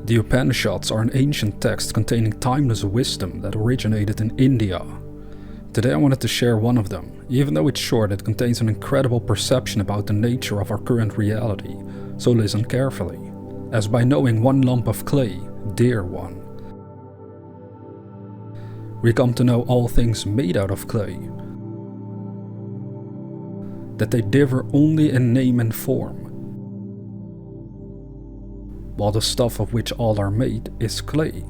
The Upanishads are an ancient text containing timeless wisdom that originated in India. Today I wanted to share one of them. Even though it's short, it contains an incredible perception about the nature of our current reality, so listen carefully. As by knowing one lump of clay, dear one, we come to know all things made out of clay, that they differ only in name and form, while the stuff of which all are made is clay.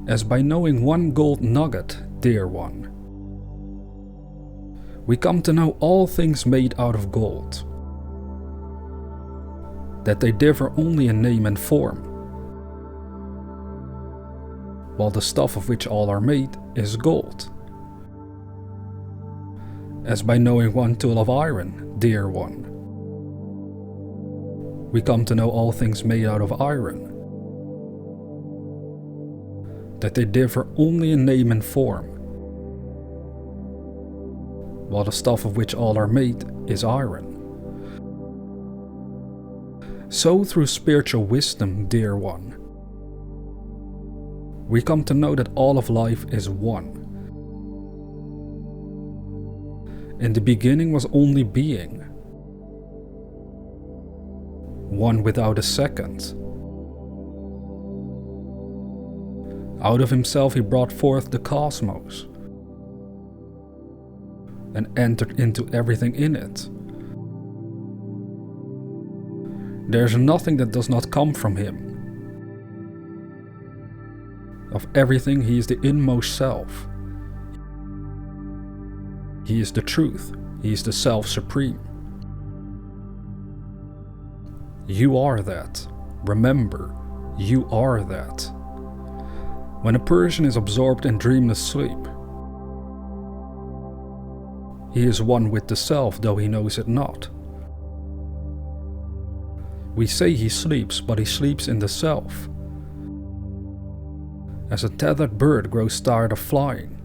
As by knowing one gold nugget, dear one, we come to know all things made out of gold, that they differ only in name and form, while the stuff of which all are made is gold. As by knowing one tool of iron, dear one, we come to know all things made out of iron, that they differ only in name and form, while the stuff of which all are made is iron. So through spiritual wisdom, dear one, we come to know that all of life is one. In the beginning was only being, one without a second. Out of himself he brought forth the cosmos and entered into everything in it. There is nothing that does not come from him. Of everything he is the inmost self. He is the truth. He is the self supreme. You are that. Remember, you are that. When a person is absorbed in dreamless sleep, he is one with the self, though he knows it not. We say he sleeps, but he sleeps in the self. As a tethered bird grows tired of flying,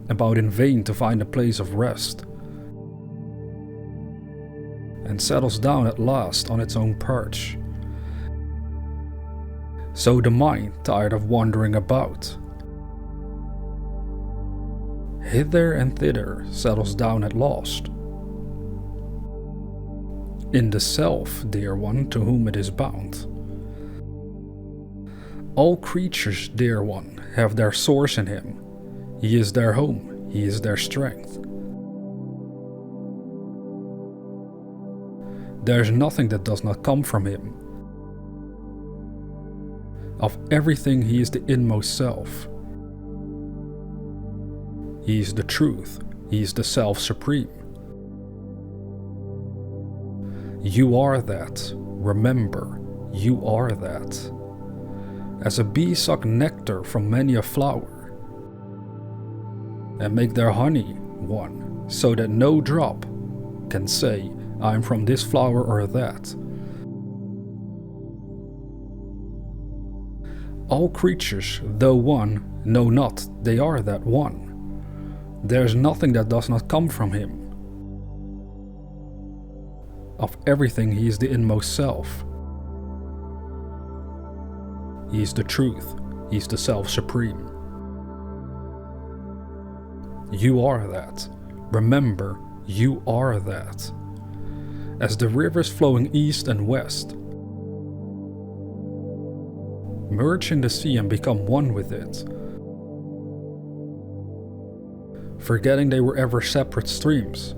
about in vain to find a place of rest, and settles down at last on its own perch. So the mind, tired of wandering about, hither and thither, settles down at last. In the self, dear one, to whom it is bound. All creatures, dear one, have their source in him. He is their home, he is their strength. There is nothing that does not come from him. Of everything he is the inmost self. He is the truth, he is the self supreme. You are that, remember, you are that. As a bee suck nectar from many a flower, and make their honey one, so that no drop can say, I am from this flower or that. All creatures, though one, know not they are that one. There is nothing that does not come from him. Of everything he is the inmost self. He is the truth, he is the self supreme. You are that. Remember, you are that. As the rivers flowing east and west merge in the sea and become one with it, forgetting they were ever separate streams,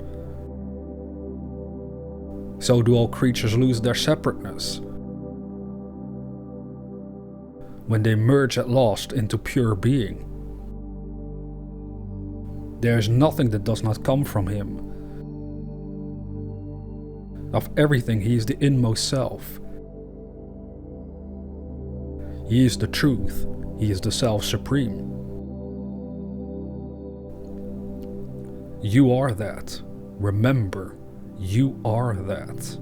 so do all creatures lose their separateness when they merge at last into pure being. There is nothing that does not come from him. Of everything he is the inmost self. He is the truth, he is the self supreme. You are that. Remember, you are that.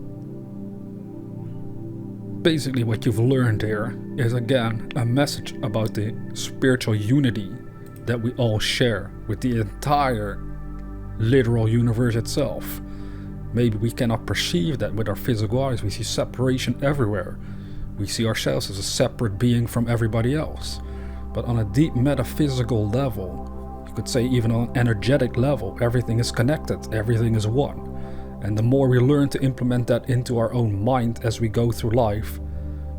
Basically what you've learned here is again a message about the spiritual unity that we all share with the entire literal universe itself. Maybe we cannot perceive that with our physical eyes. We see separation everywhere. We see ourselves as a separate being from everybody else. But on a deep metaphysical level, you could say even on an energetic level, everything is connected, everything is one. And the more we learn to implement that into our own mind as we go through life,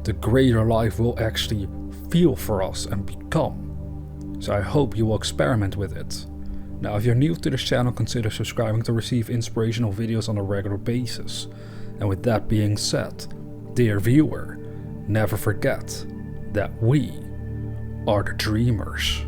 the greater life will actually feel for us and become. So I hope you will experiment with it. Now, if you're new to this channel, consider subscribing to receive inspirational videos on a regular basis. And with that being said, dear viewer, never forget that we are the dreamers.